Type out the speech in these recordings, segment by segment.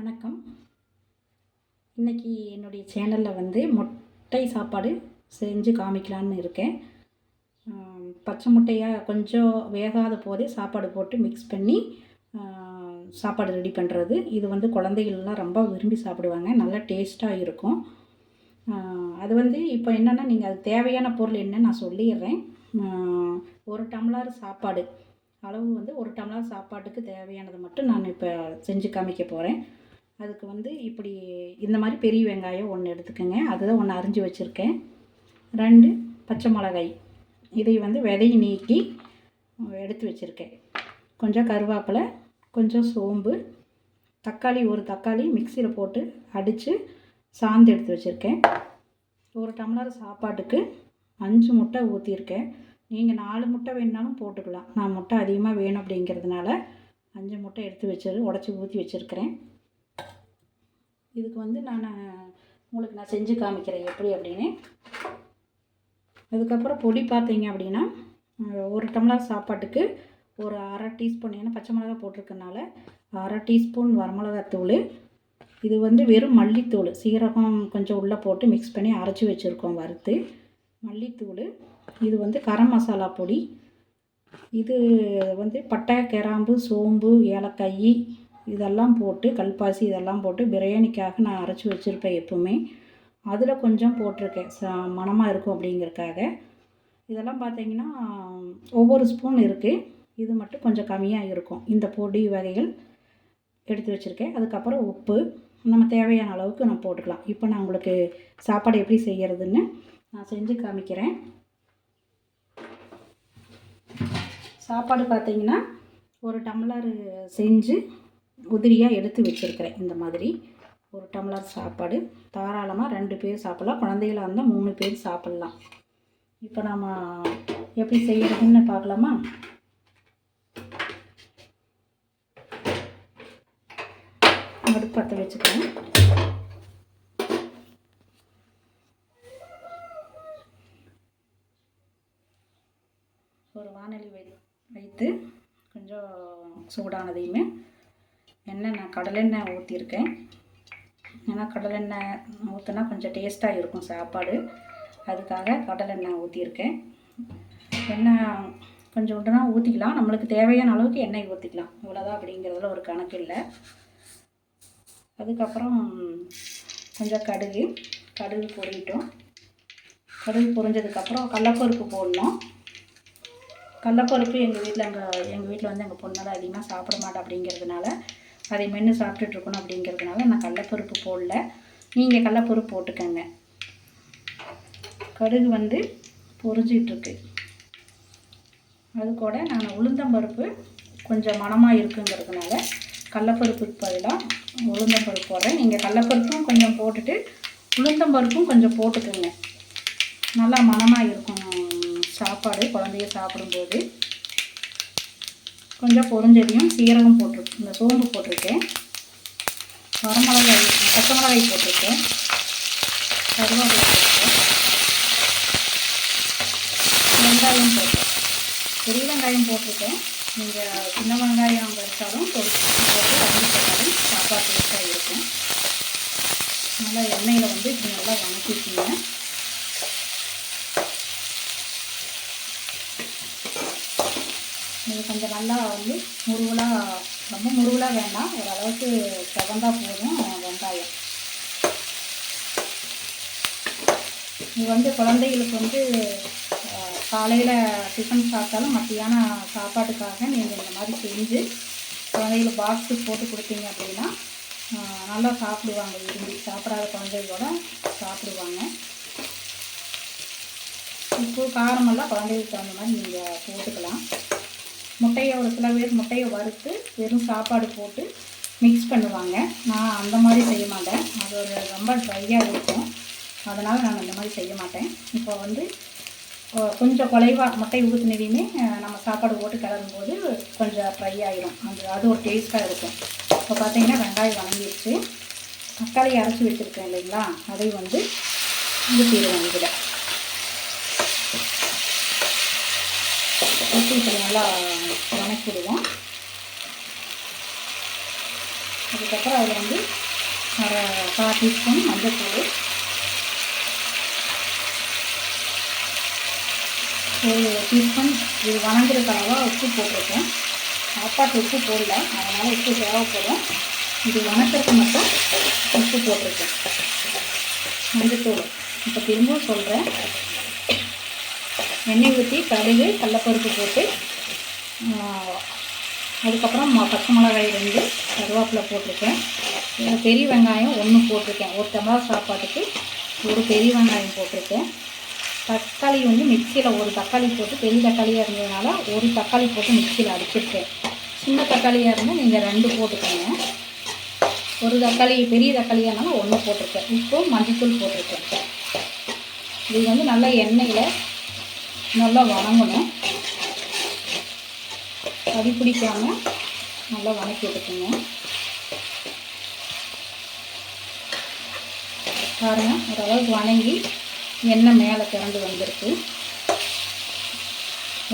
வணக்கம். இன்றைக்கி என்னுடைய சேனலில் வந்து முட்டை சாப்பாடு செஞ்சு காமிக்கலான்னு இருக்கேன். பச்சை முட்டையாக கொஞ்சம் வேகாத போதே சாப்பாடு போட்டு மிக்ஸ் பண்ணி சாப்பாடு ரெடி பண்ணுறது. இது வந்து குழந்தைகள்லாம் ரொம்ப விரும்பி சாப்பிடுவாங்க. நல்லா டேஸ்ட்டாக இருக்கும். அது வந்து இப்போ என்னென்னா, நீங்கள் அது தேவையான பொருள் என்னன்னு நான் சொல்லிடுறேன். 1 டம்ளர் சாப்பாடு அளவு வந்து 1 டம்ளர் சாப்பாட்டுக்கு தேவையானதை மட்டும் நான் இப்போ செஞ்சு காமிக்க போகிறேன். அதுக்கு வந்து இப்படி இந்த மாதிரி பெரிய வெங்காயம் 1 எடுத்துக்கோங்க. அதுதான் 1 அரிஞ்சு வச்சுருக்கேன். 2 பச்சை மிளகாய், இதை வந்து விதையை நீக்கி எடுத்து வச்சுருக்கேன். கொஞ்சம் கருவேப்பிலை, கொஞ்சம் சோம்பு, தக்காளி 1 தக்காளி மிக்சியில் போட்டு அடித்து சாந்து எடுத்து வச்சுருக்கேன். 1 டம்ளர் சாப்பாட்டுக்கு 5 முட்டை ஊற்றிருக்கேன். நீங்கள் 4 முட்டை வேணுனாலும் போட்டுக்கலாம். நான் முட்டை அதிகமாக வேணும் அப்படிங்கிறதுனால 5 முட்டை எடுத்து உடச்சி ஊற்றி வச்சுருக்கிறேன். இதுக்கு வந்து உங்களுக்கு செஞ்சு காமிக்கிறேன் எப்படி அப்படின்னு. அதுக்கப்புறம் பொடி பார்த்தீங்க அப்படின்னா, 1 டம்ளர் சாப்பாட்டுக்கு ஒரு 1/2 டீஸ்பூன், ஏன்னா பச்சை மிளகா போட்டிருக்கனால 1/2 டீஸ்பூன் வரமிளகாத்தூள். இது வந்து வெறும் மல்லித்தூள், சீரகம் கொஞ்சம் உள்ளே போட்டு மிக்ஸ் பண்ணி அரைச்சி வச்சுருக்கோம் வறுத்து. மல்லித்தூள். இது வந்து கரம் மசாலா பொடி. இது வந்து பட்டை, கிராம்பு, சோம்பு, ஏலக்காய் இதெல்லாம் போட்டு, கல்பாசி இதெல்லாம் போட்டு பிரியாணிக்காக நான் அரைச்சி வச்சுருப்பேன் எப்போவுமே. அதில் கொஞ்சம் போட்டிருக்கேன், மணமாக இருக்கும் அப்படிங்கிறதுக்காக. இதெல்லாம் பார்த்தீங்கன்னா ஒவ்வொரு ஸ்பூன் இருக்குது. இது மட்டும் கொஞ்சம் கம்மியாக இருக்கும். இந்த பொடி வகைகள் எடுத்து வச்சுருக்கேன். அதுக்கப்புறம் உப்பு நம்ம தேவையான அளவுக்கு நான் போட்டுக்கலாம். இப்போ நான் உங்களுக்கு சாப்பாடு எப்படி செய்கிறதுன்னு நான் செஞ்சு காமிக்கிறேன். சாப்பாடு பார்த்தீங்கன்னா 1 டம்ளர் செஞ்சு உதிரியாக எடுத்து வச்சுருக்கிறேன். இந்த மாதிரி 1 டம்ளர் சாப்பாடு தாராளமாக 2 பேர் சாப்பிட்லாம். குழந்தைகளாக இருந்தால் 3 பேர் சாப்பிட்லாம். இப்போ நம்ம எப்படி செய்கிறதுன்னு பார்க்கலாமா? அடுப்பு பற்ற வச்சுக்கிறேன். ஒரு வாணலி வைத்து கொஞ்சம் சூடானதையுமே நான் கடலெண்ணெய் ஊற்றிருக்கேன். ஏன்னா கடலெண்ணெய் ஊற்றினா கொஞ்சம் டேஸ்ட்டாக இருக்கும் சாப்பாடு. அதுக்காக கடலெண்ணெய் ஊற்றிருக்கேன். எண்ணெய் கொஞ்சம் உண்டுனா ஊற்றிக்கலாம். நம்மளுக்கு தேவையான அளவுக்கு எண்ணெய் ஊற்றிக்கலாம். இவ்வளோதான் அப்படிங்கிறதுல ஒரு கணக்கு இல்லை. அதுக்கப்புறம் கொஞ்சம் கடுகு பொரியட்டும். கடுகு பொரிஞ்சதுக்கப்புறம் கடலப்பருப்பு போடணும். கடலப்பருப்பு எங்கள் வீட்டில் வந்து எங்கள் பொண்ணெல்லாம் அதிகமாக சாப்பிட மாட்டேன் அப்படிங்கிறதுனால, அதை மென்று சாப்பிட்டுட்ருக்கணும் அப்படிங்கிறதுனால நான் கடலப்பருப்பு போடல. நீங்கள் கடலப்பருப்பு போட்டுக்கோங்க. கடுகு வந்து பொரிஞ்சிகிட்ருக்கு. அது கூட நான் உளுந்தம்பருப்பு கொஞ்சம் மணமாக இருக்குங்கிறதுனால கடலப்பருப்புக்கு பதிலாக உளுந்தம்பருப்பு போடுறேன். நீங்கள் கடலப்பருப்பும் கொஞ்சம் போட்டுட்டு உளுந்தம்பருப்பும் கொஞ்சம் போட்டுக்கோங்க. நல்லா மணமாக இருக்கும் சாப்பாடு குழந்தைய சாப்பிடும்போது. கொஞ்சம் பொரிஞ்சதையும் சீரகம் போட்டிருக்கேன், இந்த சோம்பு போட்டிருக்கேன், வரமிளகாய், பச்சை மிளகாய் போட்டிருக்கேன், கருவேப்பிலை போட்டிருக்கேன், வெங்காயம் போட்டேன். பெரிய வெங்காயம் போட்டிருக்கேன். நீங்கள் சின்ன வெங்காயம் வச்சாலும் போட்டு போட்டாலும் சாப்பாடு டேஸ்ட்டாக இருக்கும். நல்லா எண்ணெயில் வந்து இப்படி நல்லா வணக்கிக்கிங்க. இது கொஞ்சம் நல்லா வந்து ரொம்ப முருகலாக வேண்டாம், ஓரளவுக்கு செவந்தால் போதும் வெங்காயம். இது வந்து குழந்தைகளுக்கு வந்து காலையில் டிஃபன் சாப்பிட்டாலும் மத்தியானம் சாப்பாட்டுக்காக நீங்கள் இந்த மாதிரி செஞ்சு குழந்தைகளுக்கு பாக்ஸுக்கு போட்டு கொடுத்தீங்க அப்படின்னா நல்லா சாப்பிடுவாங்க. விரும்பி சாப்பிடாத குழந்தைகளோட சாப்பிடுவாங்க. உப்பு காரமெல்லாம் குழந்தைகளுக்கு தகுந்த மாதிரி நீங்கள் போட்டுக்கலாம். முட்டையை ஒரு சில பேர் முட்டையை வறுத்து வெறும் சாப்பாடு போட்டு மிக்ஸ் பண்ணுவாங்க. நான் அந்த மாதிரி செய்ய மாட்டேன். அது ரொம்ப ட்ரையாக இருக்கும். அதனால் நான் அந்த மாதிரி செய்ய மாட்டேன். இப்போ வந்து கொஞ்சம் குலைவாக முட்டை ஊற்றினதையுமே நம்ம சாப்பாடு போட்டு கிளறும்போது கொஞ்சம் ட்ரை ஆகிடும். அது ஒரு டேஸ்ட்டாக இருக்கும். இப்போ பார்த்தீங்கன்னா வெங்காயம் வணங்கிடுச்சு. தக்காளி அரைச்சி வச்சுருக்கேன் இல்லைங்களா, அதை வந்து ஊற்றிடுவேன். இதில் ஊற்றி இப்படி நல்லா வணக்கிடுவோம். அதுக்கப்புறம் அதில் வந்து அரை 1/4 டீஸ்பூன் மஞ்சள்தூள், ஒரு டீஸ்பூன் இது வணங்குறதுக்கு அளவாக உப்பு போட்டிருக்கேன். சாப்பாட்டு உப்பு போடல, அதனால் உப்பு தேவைப்படும். இது வணக்கிறதுக்கு மட்டும் உப்பு போட்டிருக்கேன், மஞ்சள்தூள். இப்போ திரும்பவும் சொல்கிறேன், எண்ணெய் ஊற்றி கடுகு கடலைப்பருப்பு போட்டு அதுக்கப்புறம் பச்சை மிளகாய் 2, கருவேப்பிலை போட்டிருக்கேன். பெரிய வெங்காயம் 1 போட்டிருக்கேன். ஒரு டம்ளர் சாப்பாட்டுக்கு ஒரு பெரிய வெங்காயம் போட்டிருக்கேன். தக்காளி வந்து மிக்சியில் ஒரு தக்காளி போட்டு, பெரிய தக்காளியாக இருந்ததுனால ஒரு தக்காளி போட்டு மிக்சியில் அடிச்சிருக்கேன். சின்ன தக்காளியாக இருந்தால் நீங்கள் 2 போட்டுக்கோங்க. ஒரு தக்காளி பெரிய தக்காளியாக இருந்தாலும் 1 போட்டிருக்கேன். உப்பு மஞ்சள்தூள் போட்டிருக்கேன். இது வந்து நல்லா எண்ணெயில் நல்லா வணங்கணும், அடி பிடிக்காமல் நல்லா வணக்கி எடுத்துங்க. பாருங்கள், ஓரளவுக்கு வணங்கி எண்ணெய் மேலே திறந்து வந்திருக்கு.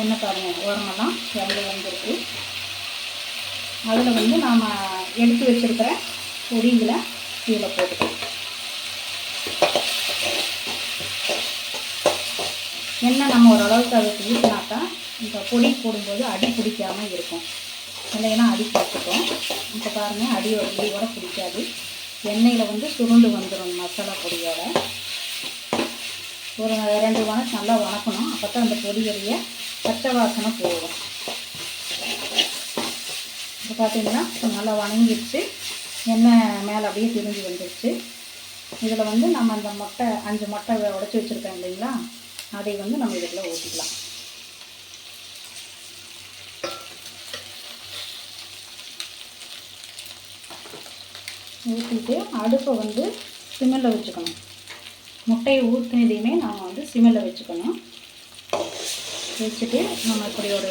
எண்ணெய் பாருங்கள், ஓரமெல்லாம் திறந்து வந்திருக்கு. அதில் வந்து நாம் எடுத்து வச்சுருக்கிற பொடிகளை கீழே போட்டுக்கலாம். எண்ணெய் நம்ம ஓரளவுக்கு அதுக்கு ஊற்றினாக்கா இந்த பொடி போடும்போது அடி பிடிக்காமல் இருக்கும். இல்லைன்னா அடி பிடிச்சிக்கும். இப்போ பாருங்கள், அடியோட பிடிக்காது. எண்ணெயில் வந்து சுருண்டு வந்துடும் மசாலா பொடியோட. ஒரு 2 வணக்கம் நல்லா வணக்கணும், அப்போ தான் அந்த பொடியுடைய பச்சை வாசனை போகும். இப்போ பார்த்தீங்கன்னா நல்லா வணங்கிடுச்சு, எண்ணெய் மேலே அப்படியே திரிஞ்சு வந்துடுச்சு. இதில் வந்து நம்ம அந்த 5 முட்டை உடச்சி வச்சுருக்கோம் இல்லைங்களா, அதை வந்து நம்ம இதில் ஊற்றிக்கலாம். ஊற்றிட்டு அடுப்பை வந்து சிம்மில் வச்சுக்கணும். முட்டையை ஊற்றினதையுமே நாம் வந்து சிம்மில் வச்சுக்கணும். வச்சுட்டு நம்ம இப்படி ஒரு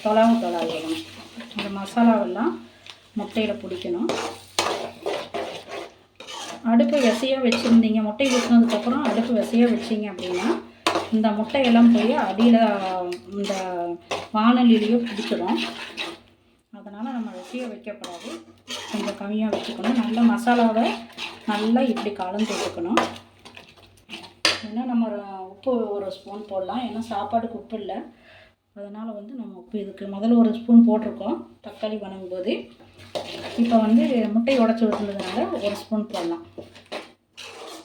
தொலாவிடணும். அந்த மசாலாவெல்லாம் முட்டையில் பிடிக்கணும். அடுப்பு விசையாக வச்சுருந்தீங்க, முட்டை ஊற்றினதுக்கப்புறம் அடுப்பு விசையாக வச்சிங்க அப்படின்னா இந்த முட்டையெல்லாம் போய் அடியில் இந்த வானலிலேயே பிடிச்சிடும். அதனால் நம்ம விசையாக வைக்கக்கூடாது, கொஞ்சம் கம்மியாக வச்சுக்கணும். நல்ல மசாலாவை நல்லா இப்படி கலந்து வைக்கணும். ஏன்னா நம்ம உப்பு ஒரு ஸ்பூன் போடலாம், ஏன்னா சாப்பாடுக்கு உப்பு இல்லை. அதனால் வந்து நம்ம உப்பு இதுக்கு முதல்ல ஒரு ஸ்பூன் போட்டிருக்கோம் தக்காளி வணங்கும்போது. இப்போ வந்து முட்டை உடச்சி ஊற்றுனதுனால ஒரு ஸ்பூன் போடலாம்.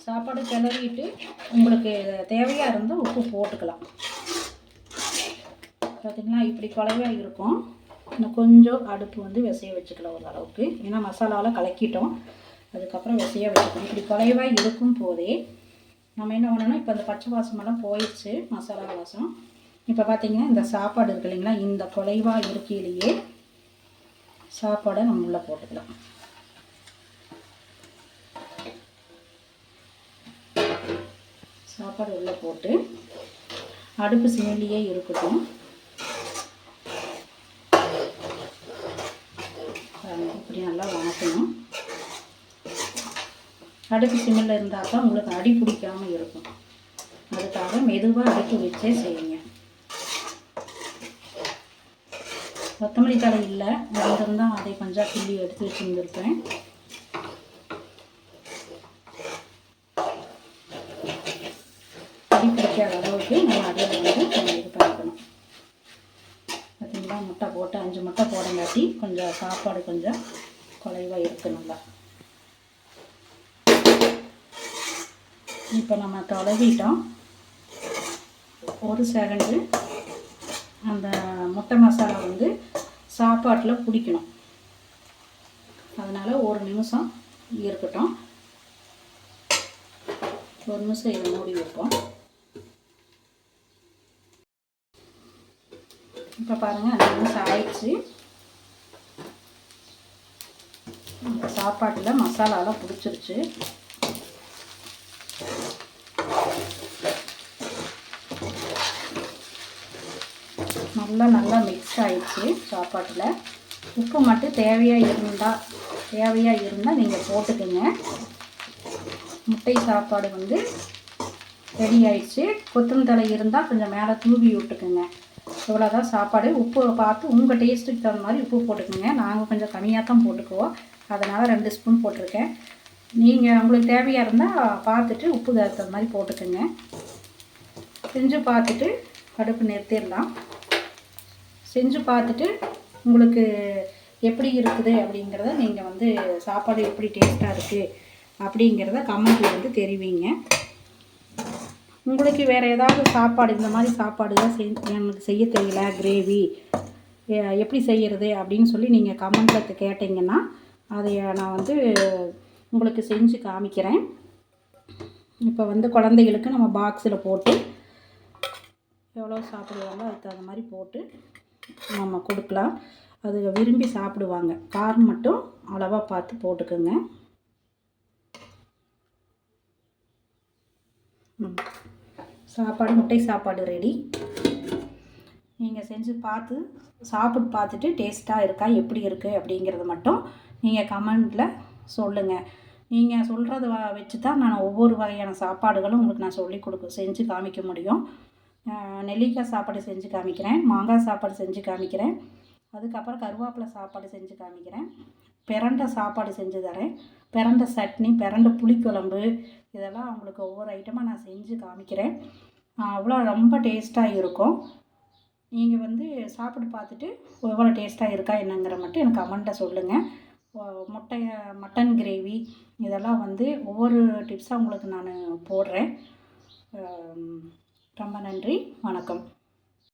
சாப்பாடு கிளறிட்டு உங்களுக்கு தேவையாக இருந்தால் உப்பு போட்டுக்கலாம். பார்த்திங்களா, இப்படி குலைவாக இருக்கும். இன்னும் கொஞ்சம் அடுப்பு வந்து விசைய வச்சுக்கலாம் ஓரளவுக்கு, ஏன்னா மசாலாவில் கலக்கிட்டோம். அதுக்கப்புறம் விசையாக வச்சுக்கணும். இப்படி குலைவாக இருக்கும் போதே நம்ம என்ன பண்ணணும், இப்போ அந்த பச்சை வாசமெல்லாம் போயிடுச்சு, மசாலா வாசம். இப்போ பார்த்திங்கன்னா இந்த சாப்பாடு இருக்கு இல்லைங்களா, இந்த குலைவாக இருக்கையிலேயே சாப்பாடை நம்ம உள்ளே போட்டுக்கலாம். சாப்பாடு உள்ளே போட்டு அடுப்பு சிம்மிலேயே இருக்கட்டும். இப்படி நல்லா வணக்கணும். அடுப்பு சிம்மில் இருந்தால் தான் உங்களுக்கு அடி பிடிக்காமல் இருக்கும். அதுக்காக மெதுவாக அடுப்பு வச்சே செய்யுங்க. கொத்தமல்லி தழை இல்லை, இருந்தால் அதை கொஞ்சம் கிள்ளி எடுத்து வச்சுருந்துருப்பேன். அடி பிடிக்காத அளவுக்கு நம்ம அடியில் வந்து கொஞ்சம் இது பண்ணிக்கணும். பார்த்தீங்களா, முட்டை போட்டு 5 முட்டை போடங்காட்டி கொஞ்சம் சாப்பாடு கொஞ்சம் குலைவாக இருக்குது நல்லா. இப்போ நம்ம தொலைவிட்டோம். ஒரு செகண்டு அந்த முட்டை மசாலா வந்து சாப்பாட்டில் பிடிக்கணும். அதனால் 1 நிமிஷம் இருக்கட்டும். 1 நிமிஷம் இதை மூடி வைப்போம். இப்போ பாருங்கள், 5 நிமிஷம் ஆயிடுச்சு. சாப்பாட்டில் மசாலாலாம் பிடிச்சிருச்சு. நல்லா மிக்ஸ் ஆகிடுச்சு சாப்பாட்டில். உப்பு மட்டும் தேவையாக இருந்தால் நீங்கள் போட்டுக்கோங்க. முட்டை சாப்பாடு வந்து ரெடி ஆயிடுச்சு. கொத்தமல்லி இருந்தால் கொஞ்சம் மேலே தூவி விட்டுக்குங்க. இவ்வளோதான் சாப்பாடு. உப்பு பார்த்து உங்கள் டேஸ்ட்டுக்கு தகுந்த மாதிரி உப்பு போட்டுக்கோங்க. நாங்கள் கொஞ்சம் கம்மியாக தான் போட்டுக்குவோம். அதனால் 2 ஸ்பூன் போட்டிருக்கேன். நீங்கள் உங்களுக்கு தேவையாக இருந்தால் பார்த்துட்டு உப்பு தகுந்த மாதிரி போட்டுக்கோங்க. செஞ்சு பார்த்துட்டு அடுப்பு நிறுத்திடலாம். செஞ்சு பார்த்துட்டு உங்களுக்கு எப்படி இருக்குது அப்படிங்கிறத நீங்கள் வந்து சாப்பாடு எப்படி டேஸ்ட்டாக இருக்குது அப்படிங்கிறத கமெண்ட்டில் வந்து தெரிவிங்க. உங்களுக்கு வேறு ஏதாவது சாப்பாடு இந்த மாதிரி சாப்பாடுலாம் எனக்கு செய்ய தெரியல, கிரேவி எப்படி செய்கிறது அப்படின்னு சொல்லி நீங்கள் கமெண்ட்டில் கேட்டிங்கன்னா அதை நான் வந்து உங்களுக்கு செஞ்சு காமிக்கிறேன். இப்போ வந்து குழந்தைகளுக்கு நம்ம பாக்ஸில் போட்டு எவ்வளோ சாப்பிடுவாங்களோ அதுக்கு தகுந்த மாதிரி போட்டு நம்ம கொடுக்கலாம். அது விரும்பி சாப்பிடுவாங்க. காரம் மட்டும் அளவாக பார்த்து போட்டுக்கோங்க. சாப்பாடு, முட்டை சாப்பாடு ரெடி. நீங்கள் செஞ்சு பார்த்து சாப்பிட்டு பார்த்துட்டு டேஸ்ட்டாக இருக்கா, எப்படி இருக்குது அப்படிங்கிறது மட்டும் நீங்கள் கமெண்டில் சொல்லுங்கள். நீங்கள் சொல்கிறத வச்சு தான் நான் ஒவ்வொரு வகையான சாப்பாடுகளும் உங்களுக்கு நான் செஞ்சு காமிக்க முடியும். நெல்லிக்காய் சாப்பாடு செஞ்சு காமிக்கிறேன், மாங்காய் சாப்பாடு செஞ்சு காமிக்கிறேன், அதுக்கப்புறம் கருவேப்பிலை சாப்பாடு செஞ்சு காமிக்கிறேன், பிரண்டை சாப்பாடு செஞ்சு தரேன், பிரண்டை சட்னி, பிரண்டை புளிக்குழம்பு, இதெல்லாம் உங்களுக்கு ஒவ்வொரு ஐட்டமாக நான் செஞ்சு காமிக்கிறேன். அவ்வளோ ரொம்ப டேஸ்ட்டாக இருக்கும். நீங்கள் வந்து சாப்பிட்டு பார்த்துட்டு எவ்வளோ டேஸ்ட்டாக இருக்கா என்னங்கிற மட்டும் எனக்கு கமெண்ட்டில் சொல்லுங்கள். மட்டன் கிரேவி இதெல்லாம் வந்து ஒவ்வொரு டிப்ஸாக உங்களுக்கு நான் போடுறேன். ரொம்ப நன்றி, வணக்கம்.